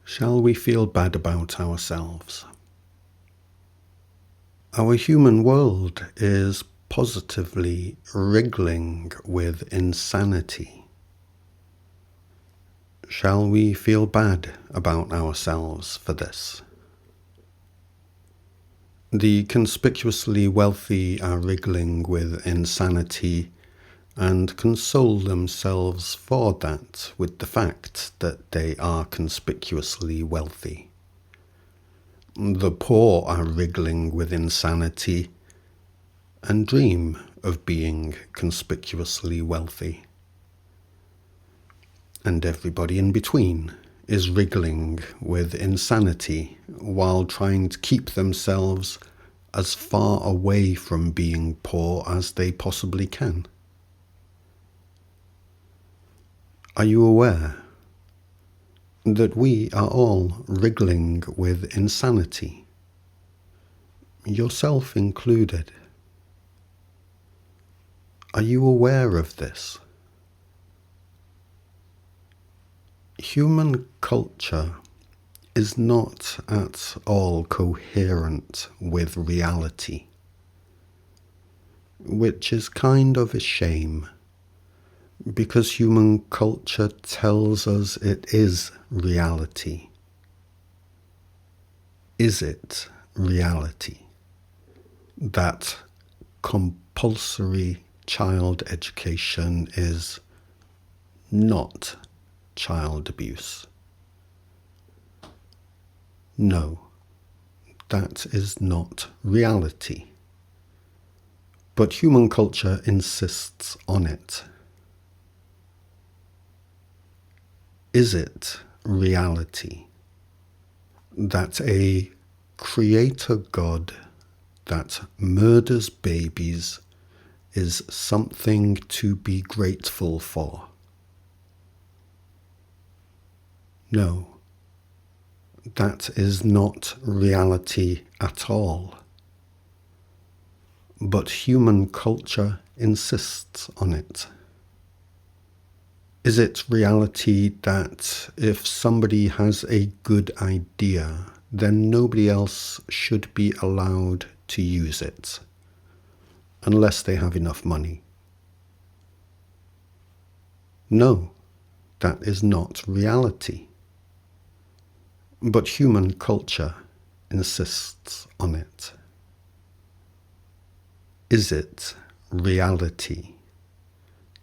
Shall we feel bad about ourselves? Our human world is positively wriggling with insanity. Shall we feel bad about ourselves for this? The conspicuously wealthy are wriggling with insanity and console themselves for that with the fact that they are conspicuously wealthy. The poor are wriggling with insanity and dream of being conspicuously wealthy. And everybody in between is wriggling with insanity while trying to keep themselves as far away from being poor as they possibly can. Are you aware that we are all wriggling with insanity, yourself included? Are you aware of this? Human culture is not at all coherent with reality, which is kind of a shame, because human culture tells us it is reality. Is it reality that compulsory child education is not child abuse? No, that is not reality. But human culture insists on it. Is it reality that a creator God that murders babies is something to be grateful for? No, that is not reality at all. But human culture insists on it. Is it reality that if somebody has a good idea, then nobody else should be allowed to use it, unless they have enough money? No, that is not reality. But human culture insists on it. Is it reality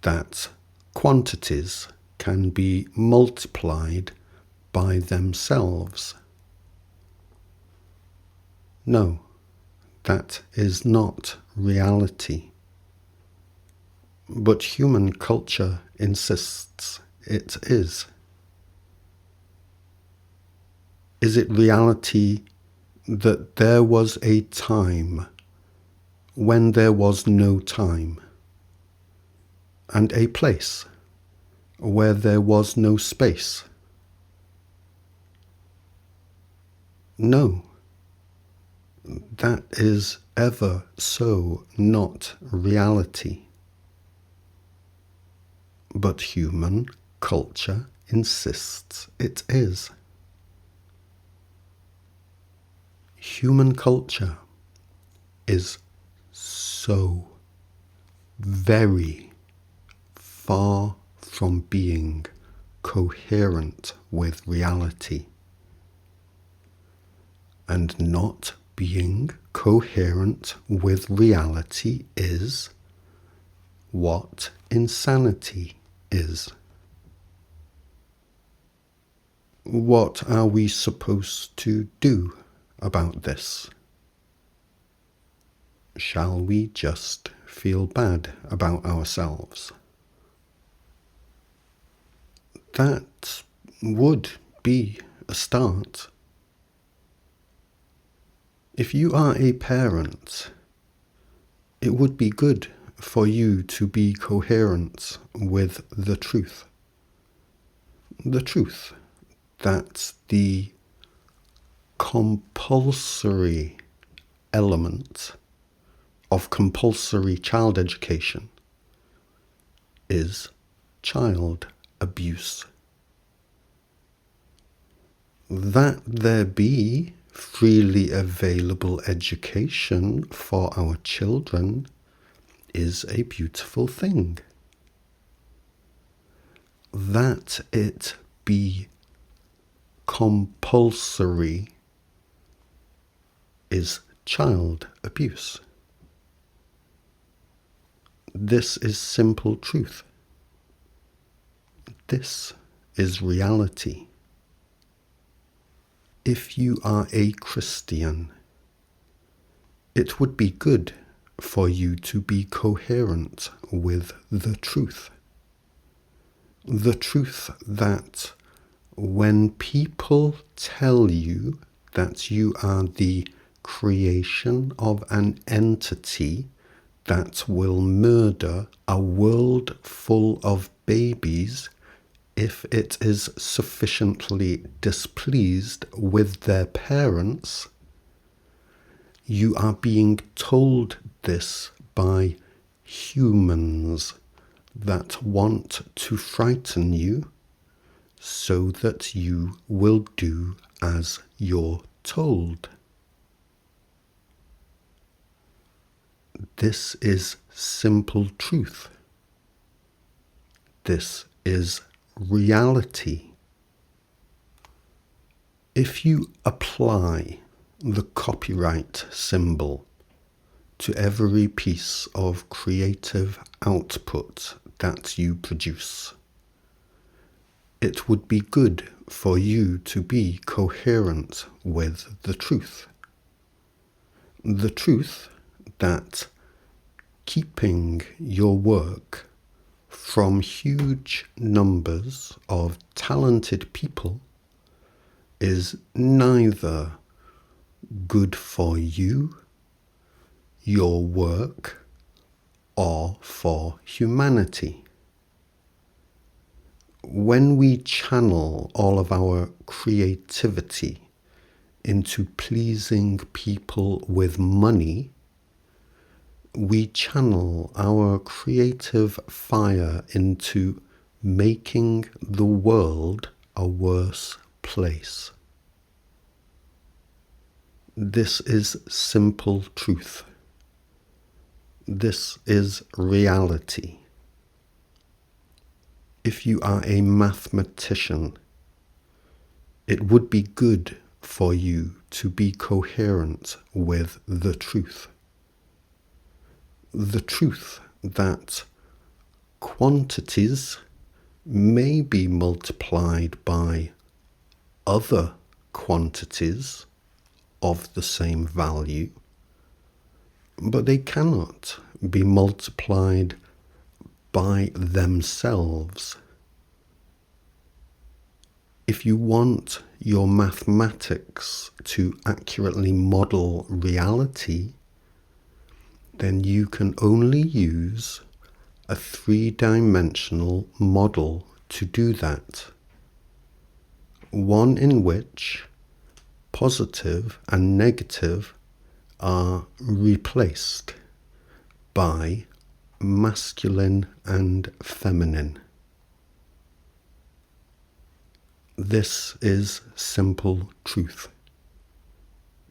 that quantities can be multiplied by themselves? No, that is not reality. But human culture insists it is. Is it reality that there was a time when there was no time, and a place where there was no space? No, that is ever so not reality. But human culture insists it is. Human culture is so very far from being coherent with reality. And not being coherent with reality is what insanity is. What are we supposed to do about this? Shall we just feel bad about ourselves? That would be a start. If you are a parent, it would be good for you to be coherent with the truth. The truth that the compulsory element of compulsory child education is child abuse. That there be freely available education for our children is a beautiful thing. That it be compulsory is child abuse. This is simple truth. This is reality. If you are a Christian, it would be good for you to be coherent with the truth. The truth that when people tell you that you are the creation of an entity that will murder a world full of babies if it is sufficiently displeased with their parents, you are being told this by humans that want to frighten you so that you will do as you're told. This is simple truth. This is reality. If you apply the copyright symbol to every piece of creative output that you produce, it would be good for you to be coherent with the truth. The truth that keeping your work from huge numbers of talented people is neither good for you, your work, or for humanity. When we channel all of our creativity into pleasing people with money, we channel our creative fire into making the world a worse place. This is simple truth. This is reality. If you are a mathematician, it would be good for you to be coherent with the truth. The truth that quantities may be multiplied by other quantities of the same value, but they cannot be multiplied by themselves. If you want your mathematics to accurately model reality, then you can only use a three-dimensional model to do that. One in which positive and negative are replaced by masculine and feminine. This is simple truth.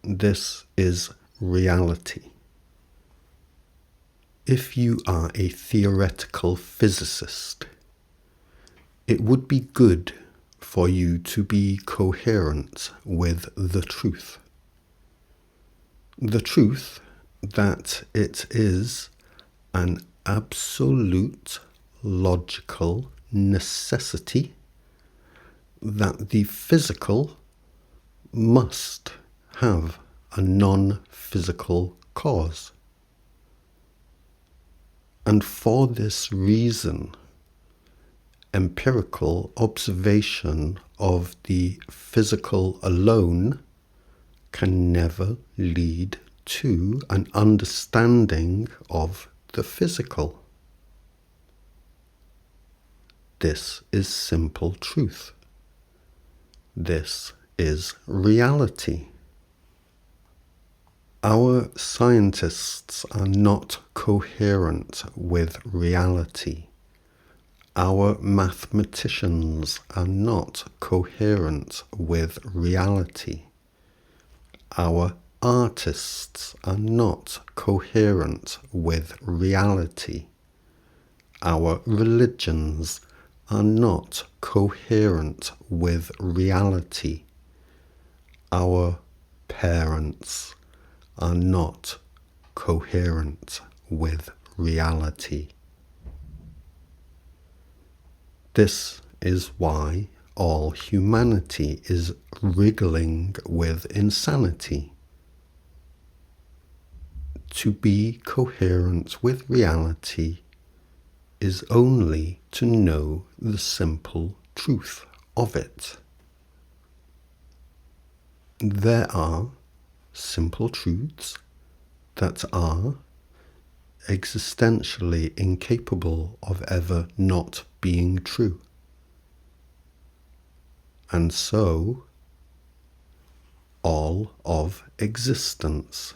This is reality. If you are a theoretical physicist, it would be good for you to be coherent with the truth. The truth that it is an absolute logical necessity that the physical must have a non-physical cause. And for this reason, empirical observation of the physical alone can never lead to an understanding of the physical. This is simple truth. This is reality. Our scientists are not coherent with reality. Our mathematicians are not coherent with reality. Our artists are not coherent with reality. Our religions are not coherent with reality. Our parents are not coherent with reality. This is why all humanity is wriggling with insanity. To be coherent with reality is only to know the simple truth of it. There are simple truths that are existentially incapable of ever not being true. And so, all of existence.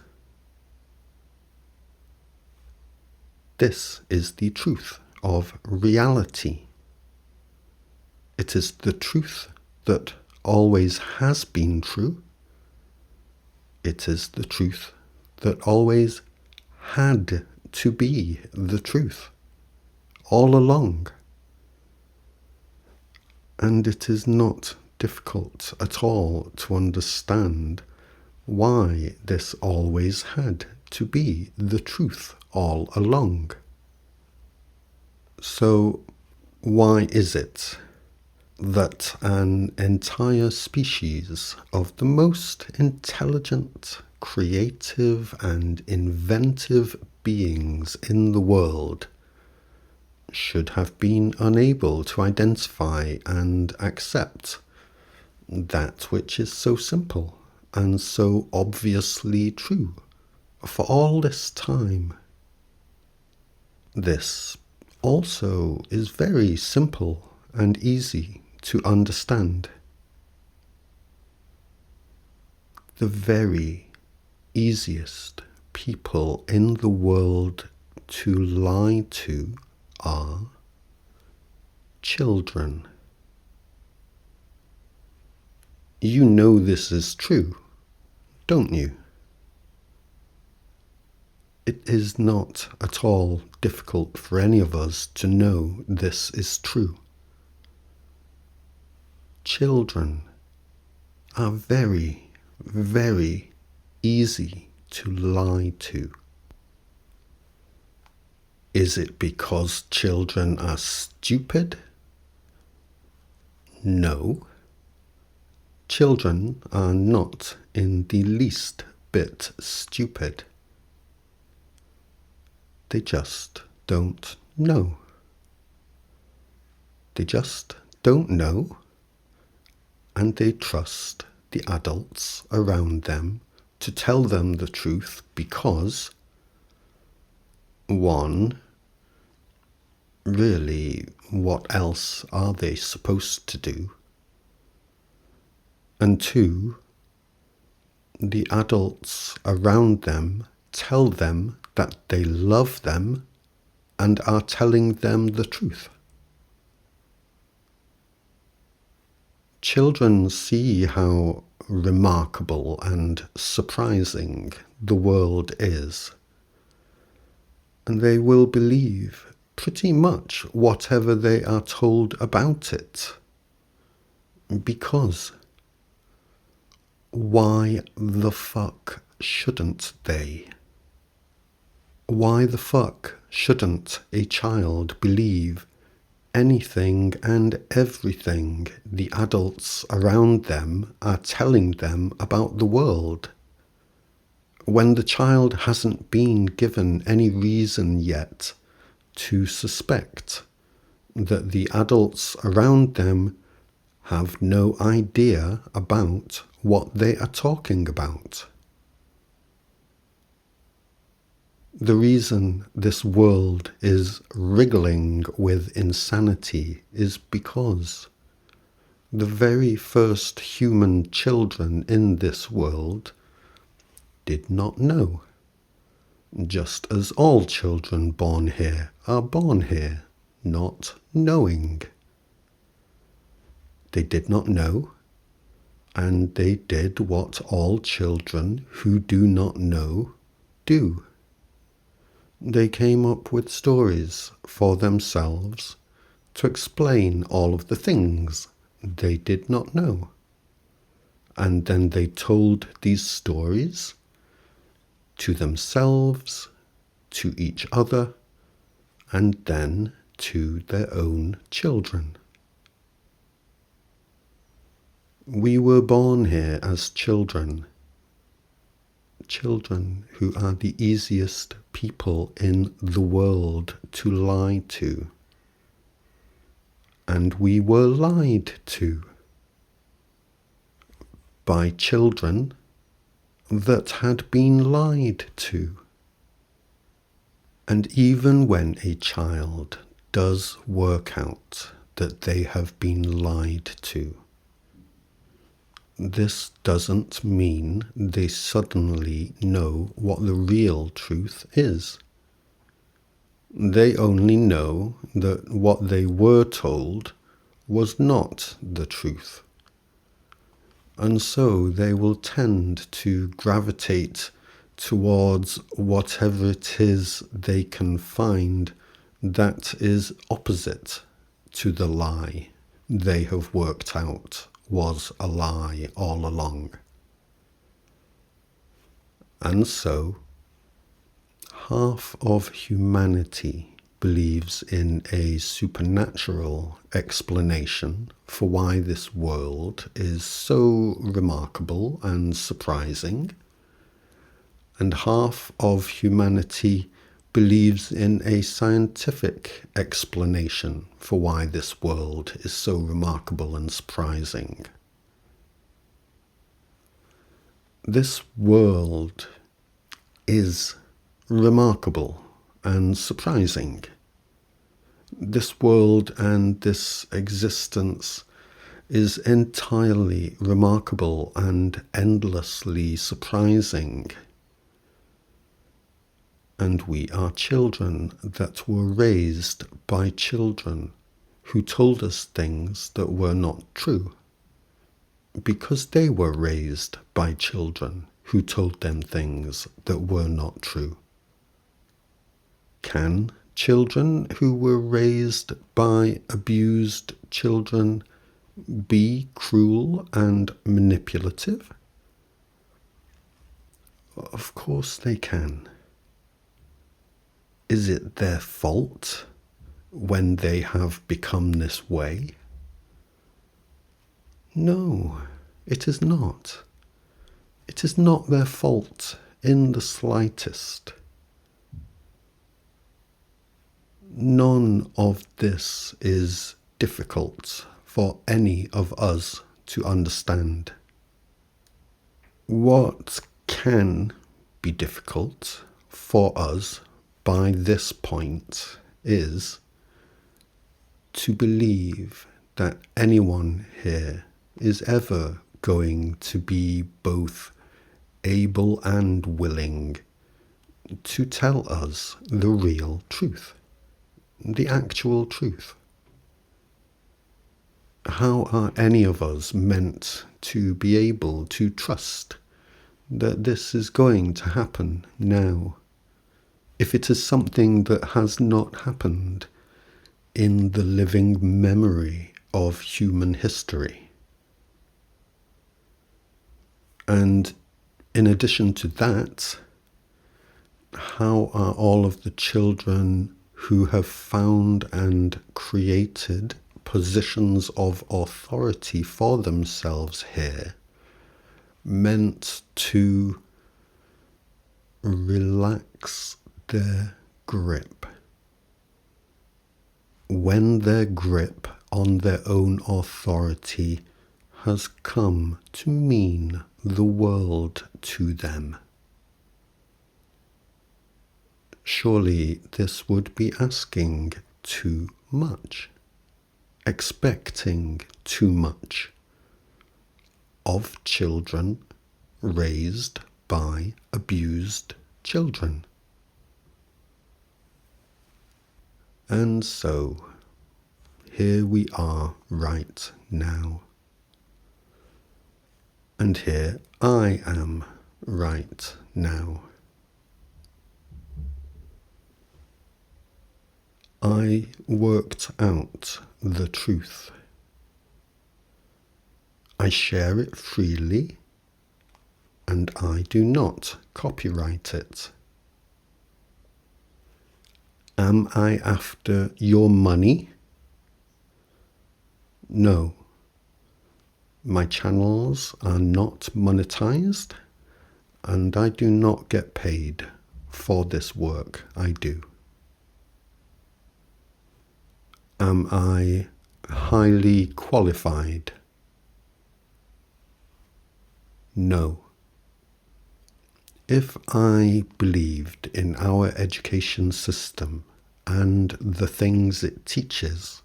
This is the truth of reality. It is the truth that always has been true. It is the truth that always had to be the truth all along. And it is not difficult at all to understand why this always had to be the truth all along. So, why is it that an entire species of the most intelligent, creative, and inventive beings in the world should have been unable to identify and accept that which is so simple and so obviously true for all this time? This also is very simple and easy to understand. The very easiest people in the world to lie to are children. You know this is true, don't you? It is not at all difficult for any of us to know this is true. Children are very, very easy to lie to. Is it because children are stupid? No. Children are not in the least bit stupid. They just don't know. They just don't know, and they trust the adults around them to tell them the truth because, one, really, what else are they supposed to do? And two, the adults around them tell them that they love them and are telling them the truth. Children see how remarkable and surprising the world is, and they will believe pretty much whatever they are told about it. Because why the fuck shouldn't they? Why the fuck shouldn't a child believe anything and everything the adults around them are telling them about the world, when the child hasn't been given any reason yet to suspect that the adults around them have no idea about what they are talking about? The reason this world is wriggling with insanity is because the very first human children in this world did not know, just as all children born here are born here, not knowing. They did not know, and they did what all children who do not know do. They came up with stories for themselves to explain all of the things they did not know. And then they told these stories to themselves, to each other, and then to their own children. We were born here as children, children who are the easiest people in the world to lie to. And we were lied to by children that had been lied to. And even when a child does work out that they have been lied to, this doesn't mean they suddenly know what the real truth is. They only know that what they were told was not the truth. And so they will tend to gravitate towards whatever it is they can find that is opposite to the lie they have worked out was a lie all along. And so, half of humanity believes in a supernatural explanation for why this world is so remarkable and surprising, and half of humanity believes in a scientific explanation for why this world is so remarkable and surprising. This world is remarkable and surprising. This world and this existence is entirely remarkable and endlessly surprising. And we are children that were raised by children who told us things that were not true, because they were raised by children who told them things that were not true. Can children who were raised by abused children be cruel and manipulative? Of course they can. Is it their fault when they have become this way? No, it is not. It is not their fault in the slightest. None of this is difficult for any of us to understand. What can be difficult for us by this point is to believe that anyone here is ever going to be both able and willing to tell us the real truth, the actual truth. How are any of us meant to be able to trust that this is going to happen now, if it is something that has not happened in the living memory of human history? And in addition to that, how are all of the children who have found and created positions of authority for themselves here meant to relax their grip when their grip on their own authority has come to mean the world to them? Surely this would be asking too much, expecting too much of children raised by abused children. And so, here we are right now. And here I am right now. I worked out the truth. I share it freely, and I do not copyright it. Am I after your money? No. My channels are not monetized, and I do not get paid for this work I do. Am I highly qualified? No. If I believed in our education system and the things it teaches,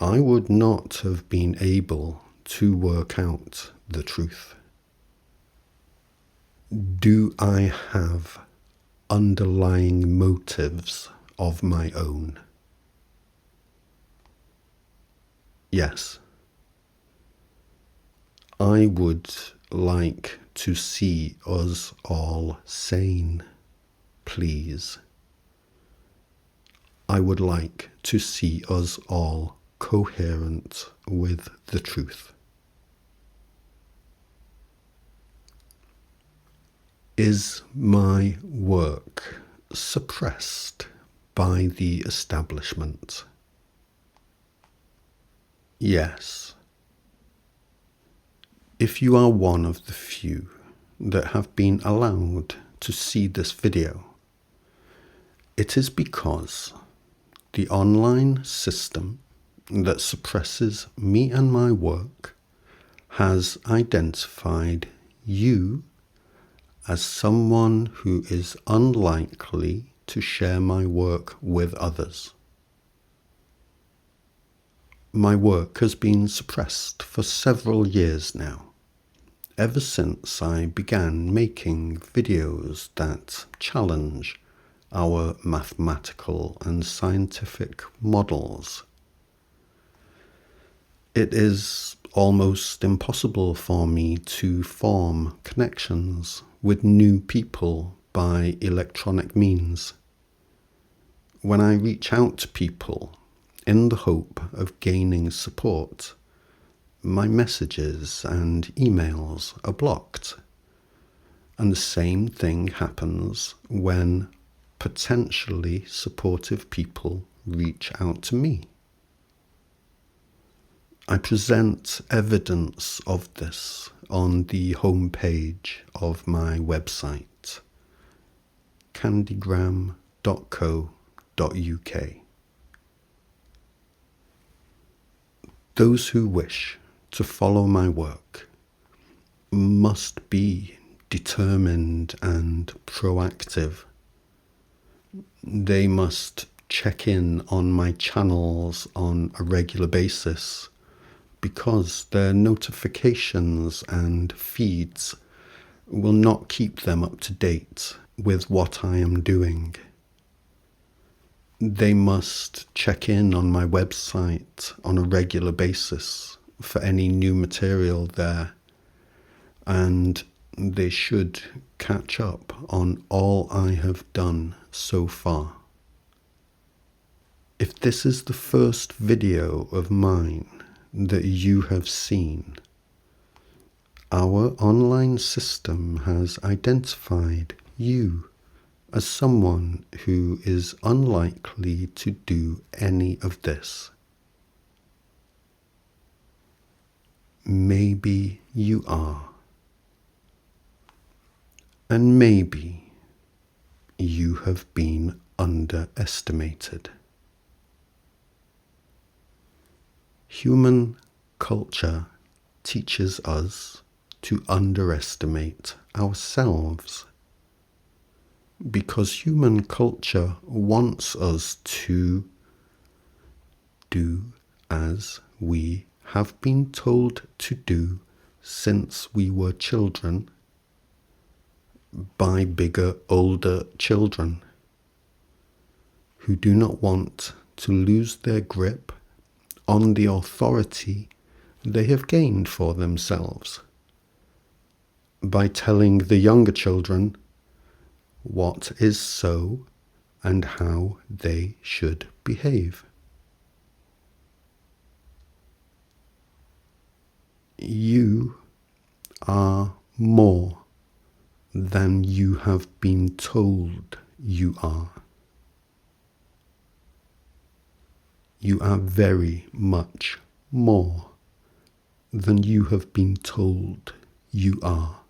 I would not have been able to work out the truth. Do I have underlying motives of my own? Yes. I would like to see us all sane, please. I would like to see us all coherent with the truth. Is my work suppressed by the establishment? Yes. If you are one of the few that have been allowed to see this video, it is because the online system that suppresses me and my work has identified you as someone who is unlikely to share my work with others. My work has been suppressed for several years now, ever since I began making videos that challenge our mathematical and scientific models. It is almost impossible for me to form connections with new people by electronic means. When I reach out to people in the hope of gaining support, my messages and emails are blocked. And the same thing happens when potentially supportive people reach out to me. I present evidence of this on the homepage of my website, candygram.co.uk. Those who wish to follow my work must be determined and proactive. They must check in on my channels on a regular basis, because their notifications and feeds will not keep them up to date with what I am doing. They must check in on my website on a regular basis for any new material there, and they should catch up on all I have done so far. If this is the first video of mine that you have seen, our online system has identified you as someone who is unlikely to do any of this. Maybe you are. And maybe you have been underestimated. Human culture teaches us to underestimate ourselves, because human culture wants us to do as we have been told to do since we were children by bigger, older children who do not want to lose their grip on the authority they have gained for themselves by telling the younger children what is so and how they should behave. You are more than you have been told you are. You are very much more than you have been told you are.